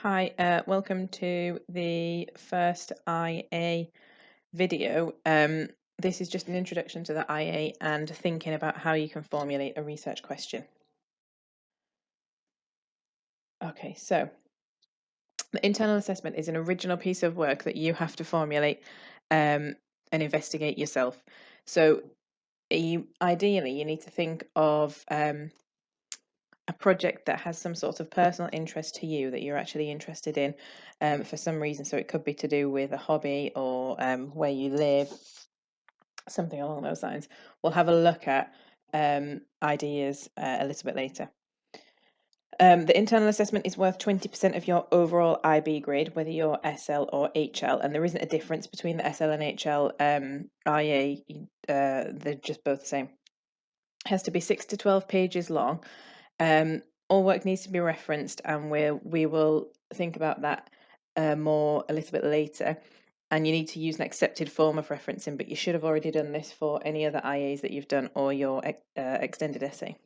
Hi, welcome to the first IA video. This is just an introduction to the IA and thinking about how you can formulate a research question. Okay, so the internal assessment is an original piece of work that you have to formulate and investigate yourself. So ideally, you need to think of a project that has some sort of personal interest to you that you're actually interested in for some reason. So it could be to do with a hobby or where you live, something along those lines. We'll have a look at ideas a little bit later. The internal assessment is worth 20% of your overall IB grade, whether you're SL or HL, and there isn't a difference between the SL and HL IA. They're just both the same. It has to be 6 to 12 pages long. All work needs to be referenced, and we will think about that more a little bit later. And you need to use an accepted form of referencing, but you should have already done this for any other IAs that you've done or your extended essay.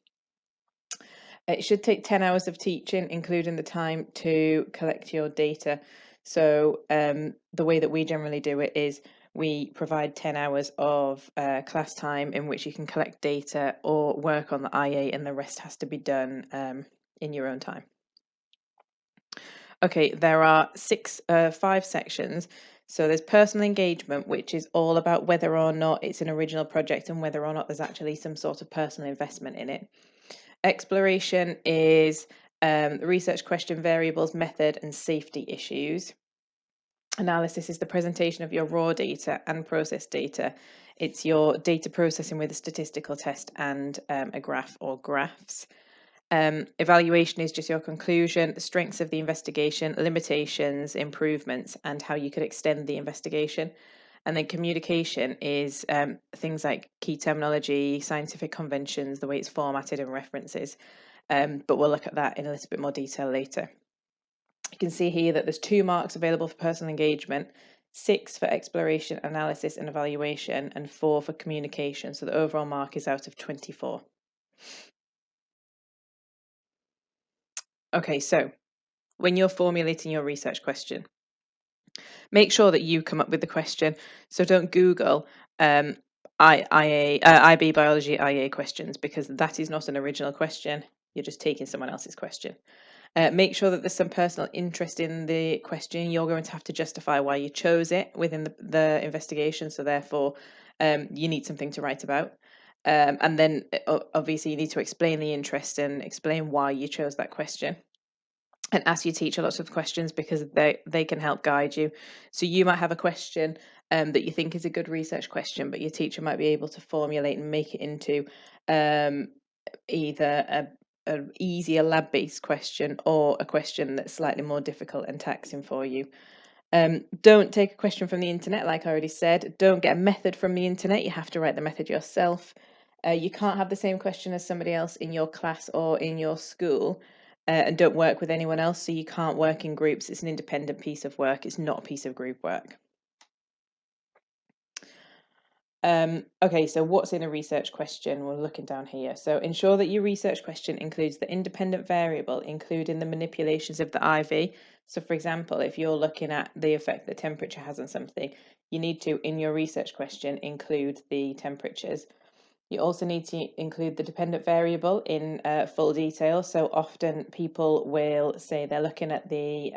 It should take 10 hours of teaching, including the time to collect your data. So the way that we generally do it is we provide 10 hours of class time in which you can collect data or work on the IA, and the rest has to be done in your own time. Okay, there are 5 sections. So there's personal engagement, which is all about whether or not it's an original project and whether or not there's actually some sort of personal investment in it. Exploration is research question variables, method, and safety issues. Analysis is the presentation of your raw data and process data. It's your data processing with a statistical test and a graph or graphs. Evaluation is just your conclusion, the strengths of the investigation, limitations, improvements, and how you could extend the investigation. And then communication is things like key terminology, scientific conventions, the way it's formatted, and references. But we'll look at that in a little bit more detail later. You can see here that there's 2 marks available for personal engagement, 6 for exploration, analysis, and evaluation, and 4 for communication. So the overall mark is out of 24. Okay, so when you're formulating your research question, make sure that you come up with the question. So don't Google IB biology IA questions, because that is not an original question. You're just taking someone else's question. Make sure that there's some personal interest in the question. You're going to have to justify why you chose it within the investigation. So therefore, you need something to write about. And then obviously you need to explain the interest and explain why you chose that question. And ask your teacher lots of questions, because they can help guide you. So you might have a question that you think is a good research question, but your teacher might be able to formulate and make it into either an easier lab-based question or a question that's slightly more difficult and taxing for you. Don't take a question from the internet, like I already said. Don't get a method from the internet. You have to write the method yourself. You can't have the same question as somebody else in your class or in your school. And don't work with anyone else, so you can't work in groups. It's an independent piece of work. It's not a piece of group work. Okay, so what's in a research question? We're looking down here. So ensure that your research question includes the independent variable, including the manipulations of the IV. So for example, if you're looking at the effect that temperature has on something, you need to, in your research question, include the temperatures. You also need to include the dependent variable in full detail. So often people will say they're looking at the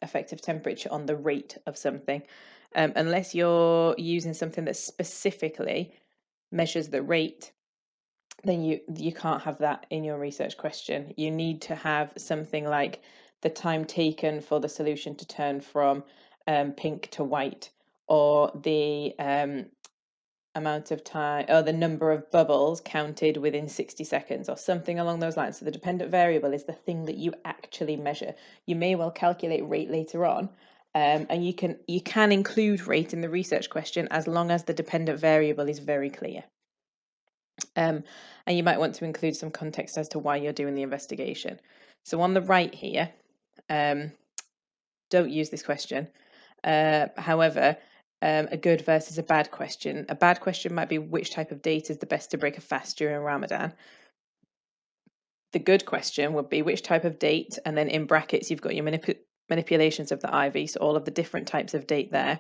effect of temperature on the rate of something. Unless you're using something that specifically measures the rate, then you can't have that in your research question. You need to have something like the time taken for the solution to turn from pink to white, or the amount of time, or the number of bubbles counted within 60 seconds, or something along those lines. So the dependent variable is the thing that you actually measure. You may well calculate rate later on, and you can include rate in the research question as long as the dependent variable is very clear. And you might want to include some context as to why you're doing the investigation. So on the right here, don't use this question. However, a good versus a bad question. A bad question might be, which type of date is the best to break a fast during Ramadan? The good question would be, which type of date, and then in brackets you've got your manipulations of the IV, so all of the different types of date there.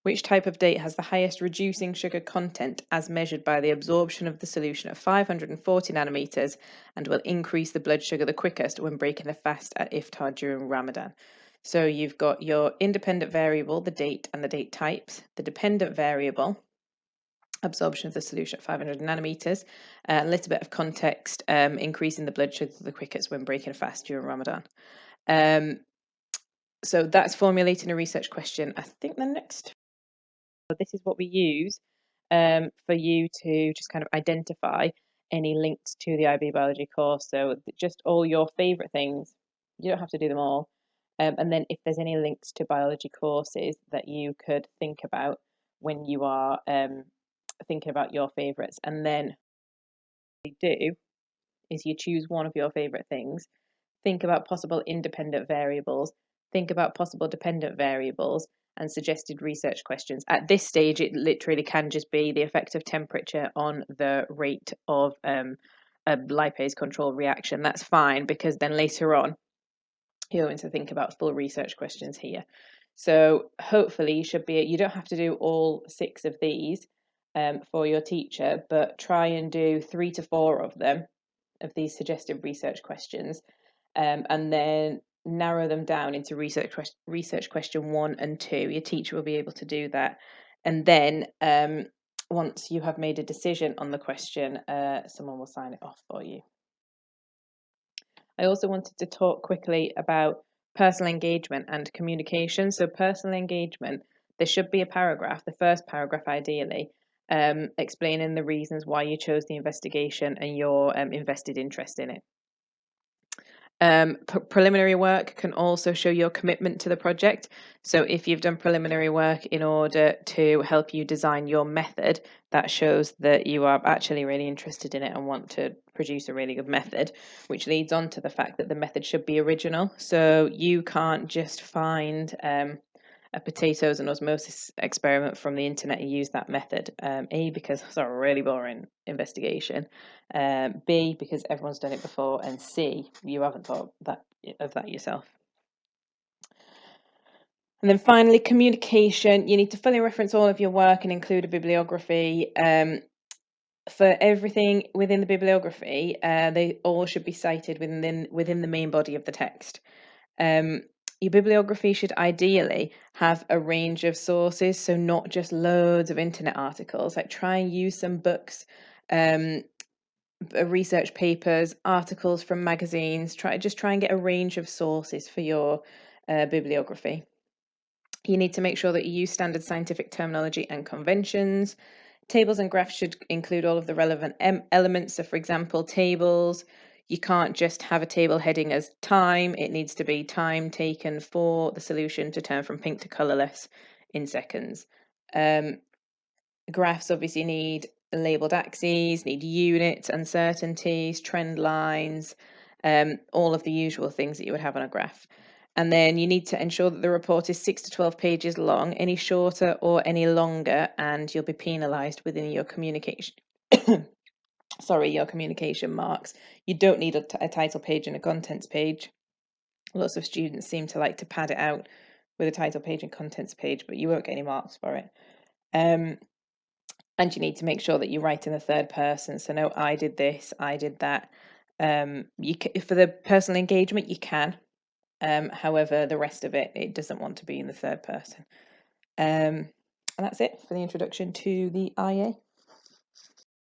Which type of date has the highest reducing sugar content as measured by the absorption of the solution at 540 nanometers and will increase the blood sugar the quickest when breaking the fast at iftar during Ramadan? So you've got your independent variable, the date and the date types, the dependent variable, absorption of the solution at 500 nanometers, a little bit of context, increasing the blood sugar the quickest when breaking a fast during Ramadan. So that's formulating a research question. I think the next, this is what we use for you to just kind of identify any links to the IB biology course. So just all your favorite things. You don't have to do them all. And then if there's any links to biology courses that you could think about when you are thinking about your favorites. And then what you do is you choose one of your favorite things, think about possible independent variables, think about possible dependent variables, and suggested research questions. At this stage, it literally can just be the effect of temperature on the rate of a lipase control reaction. That's fine, because then later on, you're going to think about full research questions here. So hopefully you don't have to do all 6 of these for your teacher, but try and do 3 to 4 of them, of these suggested research questions, and then narrow them down into research question 1 and 2. Your teacher will be able to do that. And then once you have made a decision on the question, someone will sign it off for you. I also wanted to talk quickly about personal engagement and communication. So personal engagement, there should be a paragraph, the first paragraph ideally, explaining the reasons why you chose the investigation and your invested interest in it. Preliminary work can also show your commitment to the project. So if you've done preliminary work in order to help you design your method, that shows that you are actually really interested in it and want to produce a really good method, which leads on to the fact that the method should be original. So you can't just find a potatoes and osmosis experiment from the internet and use that method. A, because it's a really boring investigation. B, because everyone's done it before. And C, you haven't thought of that yourself. And then finally, communication. You need to fully reference all of your work and include a bibliography. For everything within the bibliography, they all should be cited within the main body of the text. Your bibliography should ideally have a range of sources, so not just loads of internet articles. Like, try and use some books, research papers, articles from magazines. Try and get a range of sources for your bibliography. You need to make sure that you use standard scientific terminology and conventions. Tables and graphs should include all of the relevant elements. So, for example, tables, you can't just have a table heading as time. It needs to be time taken for the solution to turn from pink to colourless in seconds. Graphs obviously need labelled axes, need units, uncertainties, trend lines, all of the usual things that you would have on a graph. And then you need to ensure that the report is 6 to 12 pages long. Any shorter or any longer, and you'll be penalised within your communication. Your communication marks. You don't need a title page and a contents page. Lots of students seem to like to pad it out with a title page and contents page, but you won't get any marks for it. And you need to make sure that you write in the third person. So no, I did this, I did that. For the personal engagement, you can. However, the rest of it doesn't want to be in the third person. And that's it for the introduction to the IA.